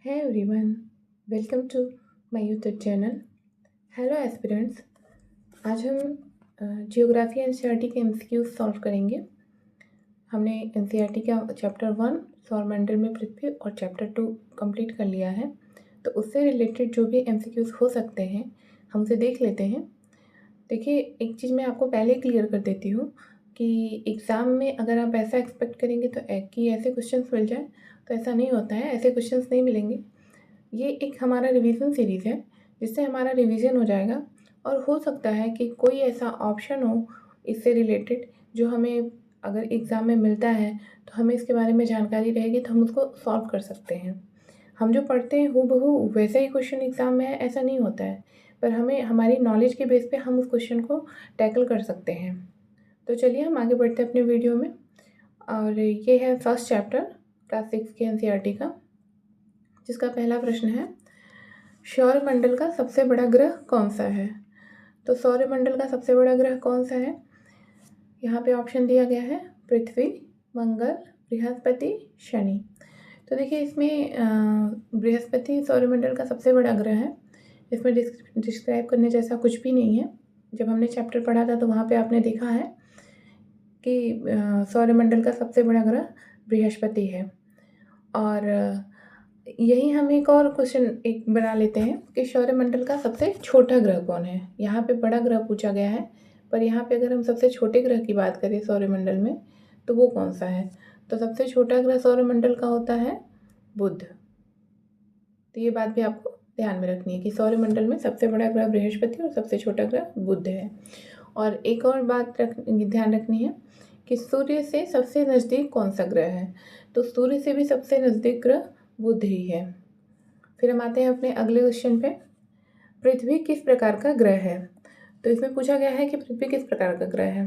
Hey everyone, welcome to my YouTube channel. Hello aspirants. आज हम geography NCERT के MCQs solve करेंगे। हमने एनसीईआरटी का चैप्टर 1 सौरमंडल में पृथ्वी और चैप्टर 2 कंप्लीट कर लिया है। तो उससे रिलेटेड जो भी एमसीक्यूज हो सकते हैं हम उसे देख लेते हैं। देखिए, एक चीज़ मैं आपको पहले क्लियर कर देती हूँ कि एग्ज़ाम में अगर आप ऐसा एक्सपेक्ट करेंगे तो कि ऐसे क्वेश्चंस मिल जाए, तो ऐसा नहीं होता है। ऐसे क्वेश्चंस नहीं मिलेंगे। ये एक हमारा रिवीजन सीरीज़ है जिससे हमारा रिवीजन हो जाएगा और हो सकता है कि कोई ऐसा ऑप्शन हो इससे रिलेटेड जो हमें अगर एग्ज़ाम में मिलता है तो हमें इसके बारे में जानकारी रहेगी तो हम उसको सॉल्व कर सकते हैं। हम जो पढ़ते हैं हूबहू वैसे ही क्वेश्चन एग्ज़ाम में है ऐसा नहीं होता है, पर हमें हमारी नॉलेज के बेस पे हम उस क्वेश्चन को टैकल कर सकते हैं। तो चलिए हम आगे बढ़ते हैं अपने वीडियो में। और ये है फर्स्ट चैप्टर क्लास 6 के एनसीईआरटी का, जिसका पहला प्रश्न है सौरमंडल का सबसे बड़ा ग्रह कौन सा है। तो सौरमंडल का सबसे बड़ा ग्रह कौन सा है? यहाँ पे ऑप्शन दिया गया है पृथ्वी, मंगल, बृहस्पति, शनि। तो देखिए, इसमें बृहस्पति सौरमंडल का सबसे बड़ा ग्रह है। इसमें डिस्क्राइब करने जैसा कुछ भी नहीं है। जब हमने चैप्टर पढ़ा था तो वहाँ पे आपने देखा है कि सौरमंडल का सबसे बड़ा ग्रह बृहस्पति है। और यही हम एक और क्वेश्चन एक बना लेते हैं कि सौरमंडल का सबसे छोटा ग्रह कौन है। यहाँ पे बड़ा ग्रह पूछा गया है, पर यहाँ पे अगर हम सबसे छोटे ग्रह की बात करें सौरमंडल में तो वो कौन सा है। तो सबसे छोटा ग्रह सौरमंडल का होता है बुध। तो ये बात भी आपको ध्यान में रखनी है कि सौरमंडल में सबसे बड़ा ग्रह बृहस्पति और सबसे छोटा ग्रह बुध है। और एक और बात ध्यान रखनी है कि सूर्य से सबसे नज़दीक कौन सा ग्रह है। तो सूर्य से भी सबसे नज़दीक ग्रह बुध ही है। फिर हम आते हैं अपने अगले क्वेश्चन पे। पृथ्वी किस प्रकार का ग्रह है। तो इसमें पूछा गया है कि पृथ्वी किस प्रकार का ग्रह है।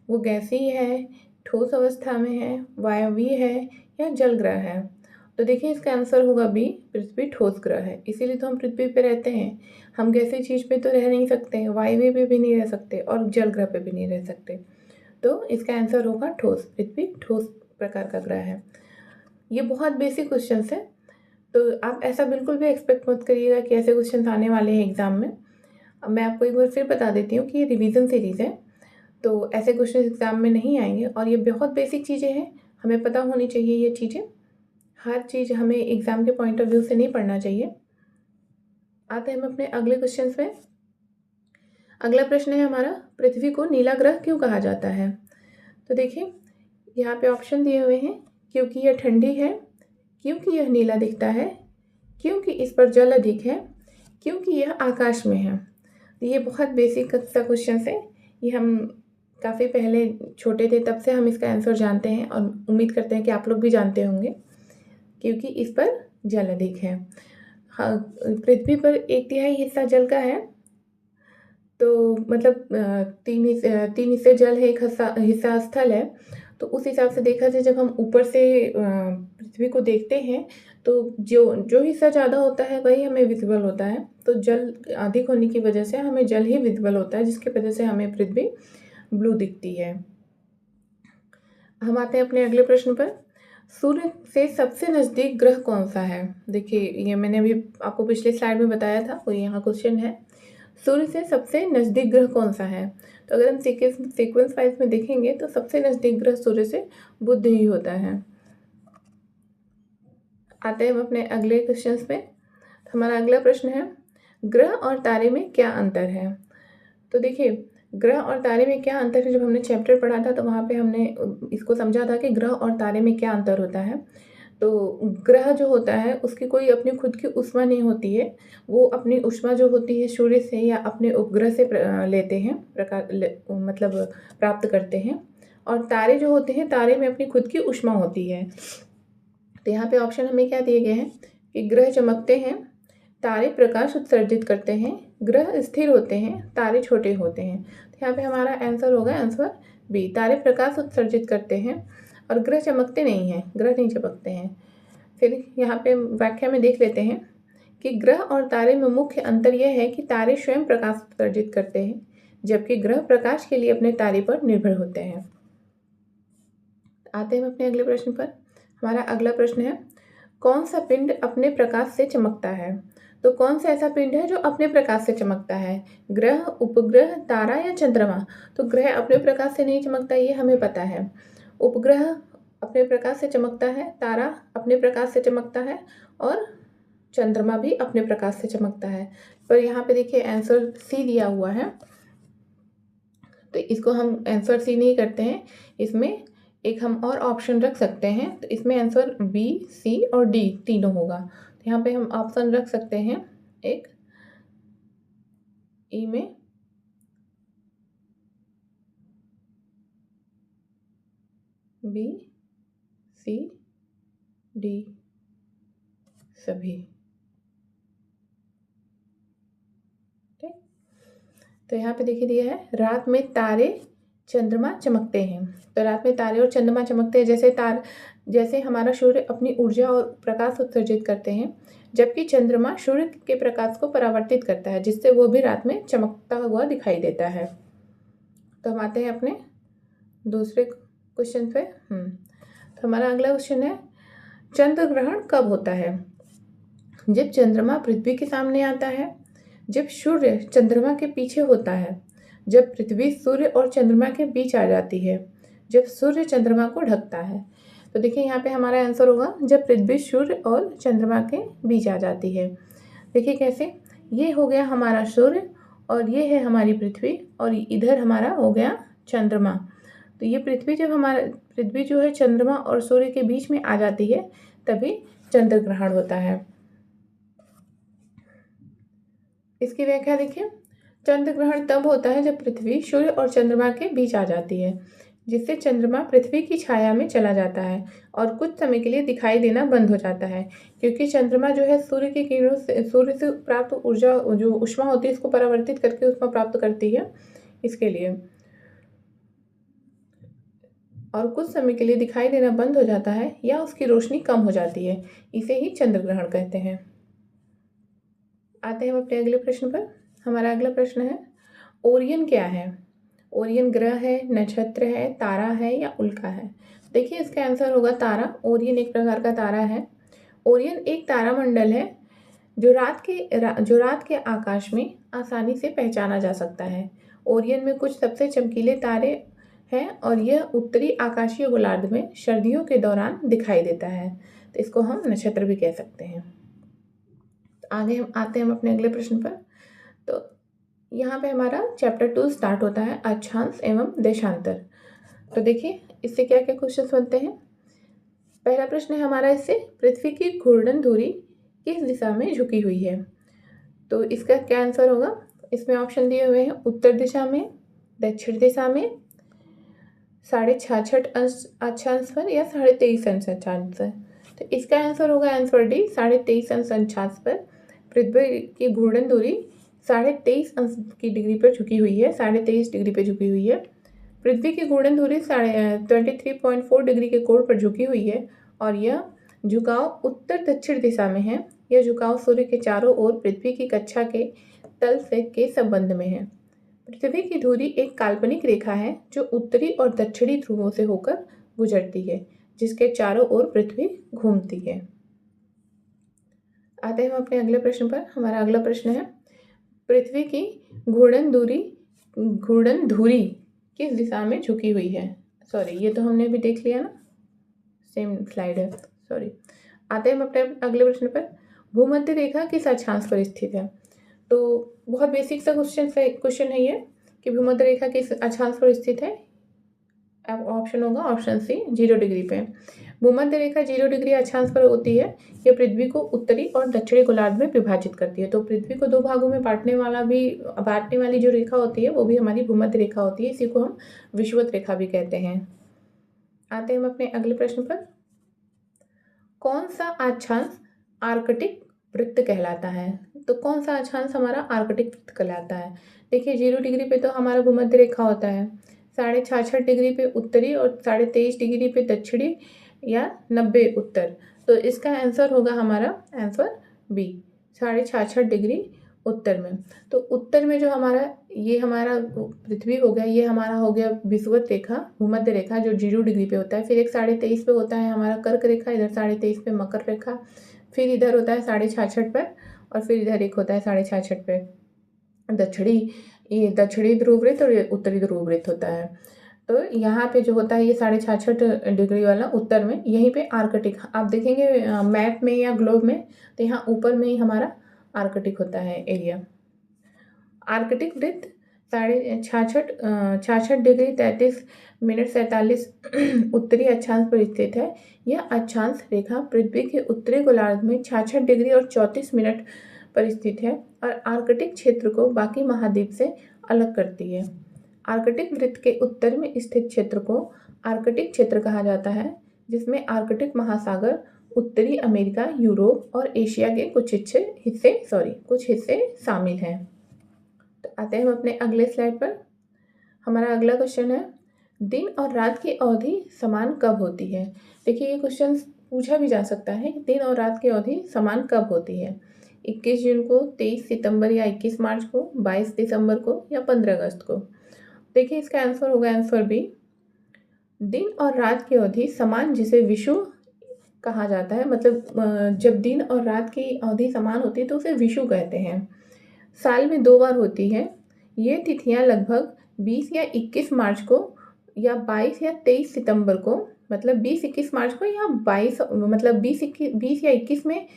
वो गैसीय है, ठोस अवस्था में है, वायवीय है या जल ग्रह है। तो देखिए, इसका आंसर होगा बी, पृथ्वी ठोस ग्रह है। इसीलिए तो हम पृथ्वी पे रहते हैं। हम गैसीय चीज़ पे तो रह नहीं सकते, वायवीय पे भी नहीं रह सकते और जल ग्रह पे भी नहीं रह सकते। तो इसका आंसर होगा ठोस। पृथ्वी ठोस प्रकार का ग्रह है। ये बहुत बेसिक क्वेश्चन है, तो आप ऐसा बिल्कुल भी एक्सपेक्ट मत करिएगा कि ऐसे क्वेश्चन आने वाले हैं एग्ज़ाम में। अब मैं आपको एक बार फिर बता देती हूँ कि ये रिवीजन सीरीज़ है, तो ऐसे क्वेश्चन एग्ज़ाम में नहीं आएंगे और ये बहुत बेसिक चीज़ें हैं। हमें पता होनी चाहिए ये चीज़ें। हर चीज़ हमें एग्ज़ाम के पॉइंट ऑफ व्यू से नहीं पढ़ना चाहिए। आते हैं हम अपने अगले क्वेश्चन पे। अगला प्रश्न है हमारा, पृथ्वी को नीला ग्रह क्यों कहा जाता है। तो देखिए, यहाँ पे ऑप्शन दिए हुए हैं। क्योंकि यह ठंडी है, क्योंकि यह नीला दिखता है, क्योंकि इस पर जल अधिक है, क्योंकि यह आकाश में है। तो ये बहुत बेसिक सा क्वेश्चन है। ये हम काफ़ी पहले छोटे थे तब से हम इसका आंसर जानते हैं और उम्मीद करते हैं कि आप लोग भी जानते होंगे। क्योंकि इस पर जल अधिक है। हाँ, पृथ्वी पर 1/3 हिस्सा जल का है। तो मतलब 3 हिस्से जल है, एक हिस्सा स्थल है। तो उस हिसाब से देखा जाए, जब हम ऊपर से पृथ्वी को देखते हैं तो जो जो हिस्सा ज़्यादा होता है वही हमें विजिबल होता है। तो जल अधिक होने की वजह से हमें जल ही विजिबल होता है, जिसकी वजह से हमें पृथ्वी ब्लू दिखती है। हम आते हैं अपने अगले प्रश्न पर। सूर्य से सबसे नज़दीक ग्रह कौन सा है। देखिए, ये मैंने अभी आपको पिछले स्लाइड में बताया था, वो यहाँ क्वेश्चन है। सूर्य से सबसे नज़दीक ग्रह कौन सा है। तो अगर हम सीक्वेंस वाइज में देखेंगे तो सबसे नज़दीक ग्रह सूर्य से बुध ही होता है। आते हैं हम अपने अगले क्वेश्चन पे। हमारा अगला प्रश्न है, ग्रह और तारे में क्या अंतर है। तो देखिए, ग्रह और तारे में क्या अंतर है, जब हमने चैप्टर पढ़ा था तो वहाँ पे हमने इसको समझा था कि ग्रह और तारे में क्या अंतर होता है। तो ग्रह जो होता है उसकी कोई अपनी खुद की ऊष्मा नहीं होती है। वो अपनी ऊष्मा जो होती है सूर्य से या अपने उपग्रह से लेते हैं, मतलब प्राप्त करते हैं। और तारे जो होते हैं, तारे में अपनी खुद की ऊष्मा होती है। तो यहाँ पे ऑप्शन हमें क्या दिए गए हैं कि ग्रह चमकते हैं, तारे प्रकाश उत्सर्जित करते हैं, ग्रह स्थिर होते हैं, तारे छोटे होते हैं। तो यहाँ पे हमारा आंसर होगा आंसर बी, तारे प्रकाश उत्सर्जित करते हैं और ग्रह चमकते नहीं हैं, ग्रह नहीं चमकते हैं। फिर यहाँ पे व्याख्या में देख लेते हैं कि ग्रह और तारे में मुख्य अंतर यह है कि तारे स्वयं प्रकाश उत्सर्जित करते हैं, जबकि ग्रह प्रकाश के लिए अपने तारे पर निर्भर होते हैं। आते हैं अपने अगले प्रश्न पर। हमारा अगला प्रश्न है, कौन सा पिंड अपने प्रकाश से चमकता है? तो कौन सा ऐसा पिंड है जो अपने प्रकाश से चमकता है? ग्रह, उपग्रह, तारा या चंद्रमा? तो ग्रह अपने प्रकाश से नहीं चमकता, ये हमें पता है। उपग्रह अपने प्रकाश से चमकता है, तारा अपने प्रकाश से चमकता है और चंद्रमा भी अपने प्रकाश से चमकता है। पर यहाँ पे देखिए आंसर सी दिया हुआ है, तो इसको हम आंसर सी नहीं करते हैं, इसमें एक हम और ऑप्शन रख सकते हैं। तो इसमें आंसर बी, सी और डी तीनों होगा। तो यहाँ पे हम ऑप्शन रख सकते हैं, एक ई में बी, सी, डी सभी। ठीक, तो यहाँ पे देखिए दिया है रात में तारे चंद्रमा चमकते हैं। तो रात में तारे और चंद्रमा चमकते हैं, जैसे हमारा सूर्य अपनी ऊर्जा और प्रकाश उत्सर्जित करते हैं, जबकि चंद्रमा सूर्य के प्रकाश को परावर्तित करता है, जिससे वो भी रात में चमकता हुआ दिखाई देता है। तो हम आते हैं अपने दूसरे क्वेश्चन पे। तो हमारा अगला क्वेश्चन है, चंद्र ग्रहण कब होता है? जब चंद्रमा पृथ्वी के सामने आता है, जब सूर्य चंद्रमा के पीछे होता है, जब पृथ्वी सूर्य और चंद्रमा के बीच आ जाती है, जब सूर्य चंद्रमा को ढकता है। तो देखिए यहाँ पे हमारा आंसर होगा जब पृथ्वी सूर्य और चंद्रमा के बीच आ जाती है। देखिए कैसे, ये हो गया हमारा सूर्य और ये है हमारी पृथ्वी और इधर हमारा हो गया चंद्रमा। तो ये पृथ्वी जो है चंद्रमा और सूर्य के बीच में आ जाती है, तभी चंद्र ग्रहण होता है। इसकी व्याख्या देखिए, चंद्र ग्रहण तब होता है जब पृथ्वी सूर्य और चंद्रमा के बीच आ जाती है, जिससे चंद्रमा पृथ्वी की छाया में चला जाता है और कुछ समय के लिए दिखाई देना बंद हो जाता है, क्योंकि चंद्रमा जो है सूर्य की किरणों से, सूर्य से प्राप्त ऊर्जा, जो ऊष्मा होती है, इसको परावर्तित करके ऊष्मा प्राप्त करती है, इसके लिए, और कुछ समय के लिए दिखाई देना बंद हो जाता है या उसकी रोशनी कम हो जाती है, इसे ही चंद्र ग्रहण कहते हैं। आते हैं हम अपने अगले प्रश्न पर। हमारा अगला प्रश्न है, ओरियन क्या है? ओरियन ग्रह है, नक्षत्र है, तारा है या उल्का है? देखिए इसका आंसर होगा तारा। ओरियन एक प्रकार का तारा है। ओरियन एक तारामंडल है जो रात के आकाश में आसानी से पहचाना जा सकता है। ओरियन में कुछ सबसे चमकीले तारे हैं और यह उत्तरी आकाशीय गोलार्ध में सर्दियों के दौरान दिखाई देता है, तो इसको हम नक्षत्र भी कह सकते हैं। आगे हम आते हैं अपने अगले प्रश्न पर। तो यहाँ पे हमारा चैप्टर 2 स्टार्ट होता है, अक्षांश एवं देशांतर। तो देखिए इससे क्या क्या क्वेश्चन बनते हैं। पहला प्रश्न है हमारा इससे, पृथ्वी की घूर्णन धुरी किस दिशा में झुकी हुई है? तो इसका क्या आंसर होगा? इसमें ऑप्शन दिए हुए हैं, उत्तर दिशा में, दक्षिण दिशा में, 66.5 अक्षांश पर या 23.5 अक्षांश पर। तो इसका आंसर होगा आंसर डी, 23.5 अक्षांश पर पृथ्वी की घूर्णन धुरी 23.5 की डिग्री पर झुकी हुई है, 23.5 डिग्री पर झुकी हुई है। पृथ्वी की घूर्णन धुरी 23.4 डिग्री के कोण पर झुकी हुई है और यह झुकाव उत्तर दक्षिण दिशा में है। यह झुकाव सूर्य के चारों ओर पृथ्वी की कक्षा के तल से के संबंध में है। पृथ्वी की धुरी एक काल्पनिक रेखा है जो उत्तरी और दक्षिणी ध्रुवों से होकर गुजरती है, जिसके चारों ओर पृथ्वी घूमती है। आते हैं हम अपने अगले प्रश्न पर। हमारा अगला प्रश्न है, पृथ्वी की घूर्णन धुरी किस दिशा में झुकी हुई है? सॉरी, ये तो हमने अभी देख लिया ना, सेम स्लाइड है, सॉरी। आते हैं हम अपने अगले प्रश्न पर, भूमध्य रेखा किस अक्षांश पर स्थित है? तो बहुत बेसिक सा क्वेश्चन है ये कि भूमध्य रेखा किस अक्षांश पर स्थित है। अब ऑप्शन होगा ऑप्शन सी, 0 डिग्री पे। भूमध्य रेखा 0 डिग्री अक्षांश पर होती है। यह पृथ्वी को उत्तरी और दक्षिणी गोलार्ध में विभाजित करती है। तो पृथ्वी को 2 भागों में बांटने वाली जो रेखा होती है वो भी हमारी भूमध्य रेखा होती है। इसी को हम विषुवत रेखा भी कहते हैं। आते हैं हम अपने अगले प्रश्न पर, कौन सा अक्षांश आर्कटिक वृत्त कहलाता है? तो कौन सा अक्षांश हमारा आर्कटिक वृत्त कहलाता है? देखिए 0 डिग्री पे तो हमारा भूमध्य रेखा होता है, 66.5 डिग्री पे उत्तरी और 23.5 डिग्री पे दक्षिणी या 90 उत्तर। तो इसका आंसर होगा हमारा आंसर बी, 66.5 डिग्री उत्तर में। तो उत्तर में जो ये हमारा पृथ्वी हो गया, ये हमारा हो गया विषुवत रेखा, भूमध्य रेखा जो 0 डिग्री पे होता है। फिर एक 23.5 पे होता है हमारा कर्क रेखा, इधर 23.5 पे मकर रेखा, फिर इधर होता है 66.5 पर, और फिर इधर एक होता है 66.5 पे दक्षिणी ध्रुव वृत्त और उत्तरी ध्रुव वृत्त होता है। तो यहाँ पे जो होता है ये 66.5 डिग्री वाला उत्तर में, यहीं पे आर्कटिक आप देखेंगे मैप में या ग्लोब में, तो यहाँ ऊपर में ही हमारा आर्कटिक होता है एरिया। आर्कटिक वृत्त 66 डिग्री 33 मिनट 47 उत्तरी अक्षांश पर स्थित है। यह अक्षांश रेखा पृथ्वी के उत्तरी गोलार्ध में 66 डिग्री और 34 मिनट पर स्थित है और आर्कटिक क्षेत्र को बाकी महाद्वीप से अलग करती है। आर्कटिक वृत्त के उत्तर में स्थित क्षेत्र को आर्कटिक क्षेत्र कहा जाता है, जिसमें आर्कटिक महासागर, उत्तरी अमेरिका, यूरोप और एशिया के कुछ हिस्से शामिल हैं। तो आते हैं हम अपने अगले स्लाइड पर। हमारा अगला क्वेश्चन है, दिन और रात की अवधि समान कब होती है? देखिए ये क्वेश्चन पूछा भी जा सकता है कि दिन और रात की अवधि समान कब होती है? 21 जून को, 23 सितंबर या 21 मार्च को, 22 दिसंबर को या 15 अगस्त को? देखिए इसका आंसर होगा आंसर बी, दिन और रात की अवधि समान, जिसे विषुव कहा जाता है। मतलब जब दिन और रात की अवधि समान होती है तो उसे विषुव कहते हैं। साल में 2 बार होती है। ये तिथियां लगभग 20 या 21 मार्च को या 22 या 23 सितंबर को, मतलब 20-21 मार्च को या 22 मतलब 20 या 21 में,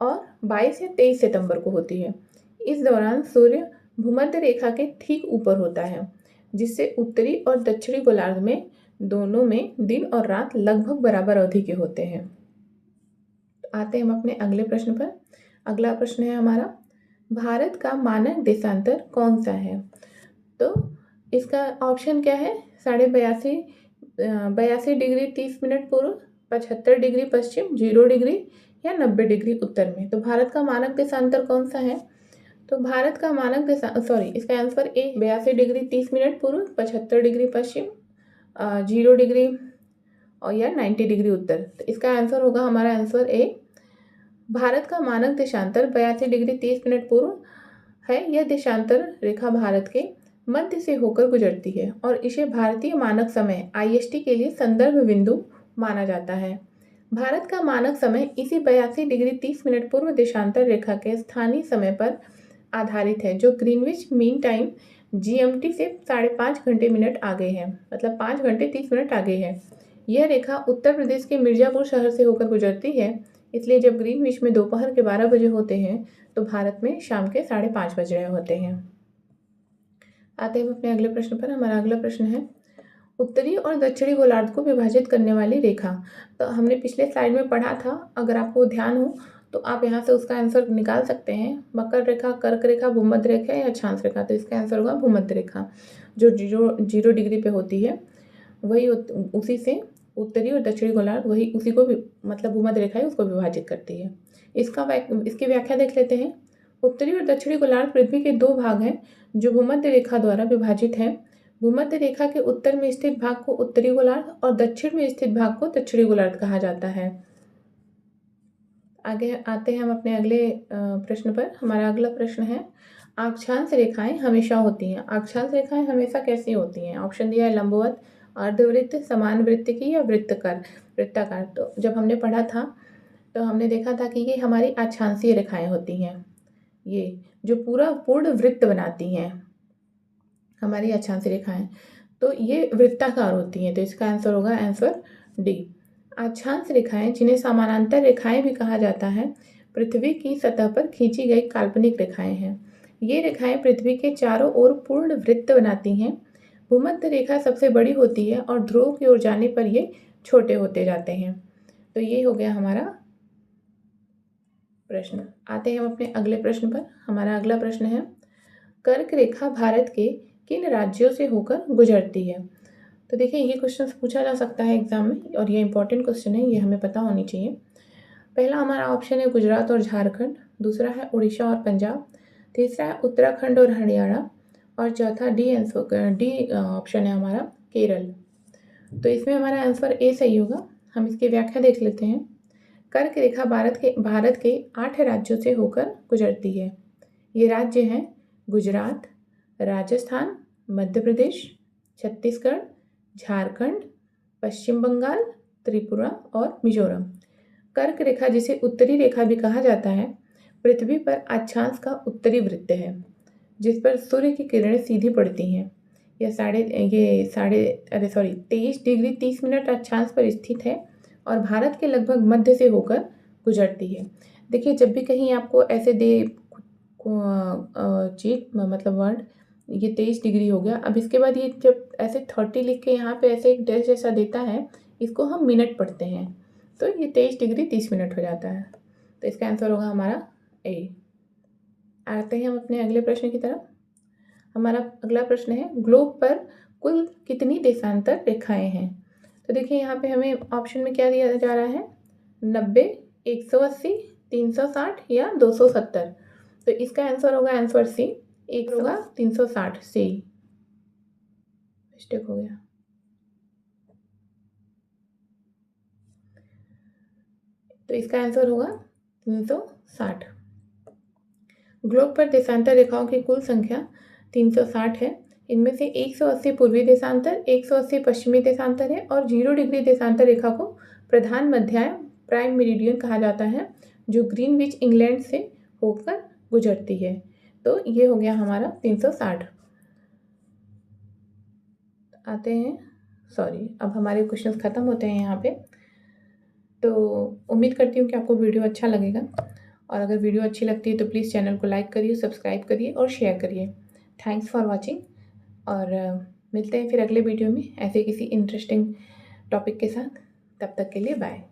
और 22 या 23 सितंबर को होती है। इस दौरान सूर्य भूमध्य रेखा के ठीक ऊपर होता है, जिससे उत्तरी और दक्षिणी गोलार्ध में दोनों में दिन और रात लगभग बराबर अवधि के होते हैं। आते हैं हम अपने अगले प्रश्न पर। अगला प्रश्न है हमारा, भारत का मानक देशांतर कौन सा है? तो इसका ऑप्शन क्या है? 82 डिग्री 30 मिनट पूर्व, 75 डिग्री पश्चिम, 0 डिग्री या 90 डिग्री उत्तर में। तो भारत का मानक देशांतर कौन सा है? तो भारत का मानक इसका आंसर ए 82 डिग्री 30 मिनट पूर्व, 75 डिग्री पश्चिम, 0 डिग्री और या 90 डिग्री उत्तर। तो इसका आंसर होगा हमारा आंसर ए। भारत का मानक देशांतर 82 डिग्री 30 मिनट पूर्व है। यह देशांतर रेखा भारत के मध्य से होकर गुजरती है और इसे भारतीय मानक समय IST के लिए संदर्भ बिंदु माना जाता है। भारत का मानक समय इसी 82 डिग्री 30 मिनट पूर्व देशांतर रेखा के स्थानीय समय पर आधारित है, जो ग्रीनविच मीन टाइम GMT से 5.5 घंटे मिनट आगे है, मतलब 5 घंटे 30 मिनट आगे है। यह रेखा उत्तर प्रदेश के मिर्जापुर शहर से होकर गुजरती है, इसलिए जब ग्रीनविच में दोपहर के 12 बजे होते हैं तो भारत में शाम के 5:30 बज रहे होते हैं। आते हैं अपने अगले प्रश्न पर। हमारा अगला प्रश्न है, उत्तरी और दक्षिणी गोलार्ध को विभाजित करने वाली रेखा। तो हमने पिछले स्लाइड में पढ़ा था, अगर आपको ध्यान हो तो आप यहाँ से उसका आंसर निकाल सकते हैं। मकर रेखा, कर्क रेखा, भूमध्य रेखा या अक्षांश रेखा। तो इसका आंसर होगा भूमध्य रेखा, जो 0 डिग्री पे होती है। वही उसी से उत्तरी और दक्षिणी गोलार्ध वही उसी को भी, मतलब भूमध्य रेखा है, उसको विभाजित करती है। इसकी व्याख्या देख लेते हैं। उत्तरी और दक्षिणी गोलार्ध पृथ्वी के 2 भाग हैं जो भूमध्य रेखा द्वारा विभाजित हैं। भूमध्य रेखा के उत्तर में स्थित भाग को उत्तरी गोलार्ध और दक्षिण में स्थित भाग को दक्षिणी गोलार्ध कहा जाता है। आगे आते हैं हम अपने अगले प्रश्न पर। हमारा अगला प्रश्न है, अक्षांश रेखाएं हमेशा होती हैं। अक्षांश रेखाएं हमेशा कैसी होती हैं? ऑप्शन दिया है लंबवत, अर्धवृत्त, समान वृत्त की या वृत्ताकार। तो जब हमने पढ़ा था तो हमने देखा था कि ये हमारी अक्षांशीय रेखाएं होती हैं, ये जो पूर्ण वृत्त बनाती हैं हमारी अक्षांशीय रेखाएं, तो ये वृत्ताकार होती हैं। तो इसका आंसर होगा आंसर डी। अक्षांश रेखाएं, जिन्हें समानांतर रेखाएं भी कहा जाता है, पृथ्वी की सतह पर खींची गई काल्पनिक रेखाएं हैं। ये रेखाएं पृथ्वी के चारों ओर पूर्ण वृत्त बनाती हैं। भूमध्य रेखा सबसे बड़ी होती है और ध्रुव की ओर जाने पर ये छोटे होते जाते हैं। तो ये हो गया हमारा प्रश्न। आते हैं हम अपने अगले प्रश्न पर। हमारा अगला प्रश्न है, कर्क रेखा भारत के किन राज्यों से होकर गुजरती है? तो देखिए ये क्वेश्चन पूछा जा सकता है एग्जाम में और ये इंपॉर्टेंट क्वेश्चन है, ये हमें पता होनी चाहिए। पहला हमारा ऑप्शन है गुजरात और झारखंड, दूसरा है उड़ीसा और पंजाब, तीसरा है उत्तराखंड और हरियाणा, और चौथा डी ऑप्शन है हमारा केरल। तो इसमें हमारा आंसर ए सही होगा। हम इसकी व्याख्या देख लेते हैं। कर्क रेखा भारत के 8 राज्यों से होकर गुजरती है। ये राज्य हैं गुजरात, राजस्थान, मध्य प्रदेश, छत्तीसगढ़, झारखंड, पश्चिम बंगाल, त्रिपुरा और मिजोरम। कर्क रेखा, जिसे उत्तरी रेखा भी कहा जाता है, पृथ्वी पर अक्षांश का उत्तरी वृत्त है, जिस पर सूर्य की किरणें सीधी पड़ती हैं। यह 23 डिग्री 30 मिनट अक्षांश पर स्थित है और भारत के लगभग मध्य से होकर गुजरती है। देखिए, जब भी कहीं आपको ऐसे दे मतलब वर्ड, ये 23 डिग्री हो गया। अब इसके बाद ये जब ऐसे 30 लिख के यहाँ पे ऐसे एक डैश जैसा देता है, इसको हम मिनट पढ़ते हैं, तो ये 23 डिग्री 30 मिनट हो जाता है। तो इसका आंसर होगा हमारा ए। आते हैं हम अपने अगले प्रश्न की तरफ। हमारा अगला प्रश्न है, ग्लोब पर कुल कितनी देशांतर रेखाएं हैं? तो देखिए, यहाँ पे हमें ऑप्शन में क्या दिया जा रहा है, 90, 180, 360 या 270। तो इसका आंसर होगा आंसर सी, एक होगा 360 सी। मिस्टेक हो गया। तो इसका आंसर होगा 360। ग्लोब पर देशांतर रेखाओं की कुल संख्या 360 है। इनमें से 180 पूर्वी देशांतर, 180 पश्चिमी देशांतर है और 0 डिग्री देशांतर रेखा को प्रधान मध्याय प्राइम मेरिडियन कहा जाता है, जो ग्रीनविच इंग्लैंड से होकर गुजरती है। तो ये हो गया हमारा 360। आते हैं, अब हमारे क्वेश्चंस ख़त्म होते हैं यहाँ पे। तो उम्मीद करती हूँ कि आपको वीडियो अच्छा लगेगा, और अगर वीडियो अच्छी लगती है तो प्लीज़ चैनल को लाइक करिए, सब्सक्राइब करिए और शेयर करिए। थैंक्स फॉर वॉचिंग, और मिलते हैं फिर अगले वीडियो में ऐसे किसी इंटरेस्टिंग टॉपिक के साथ। तब तक के लिए बाय।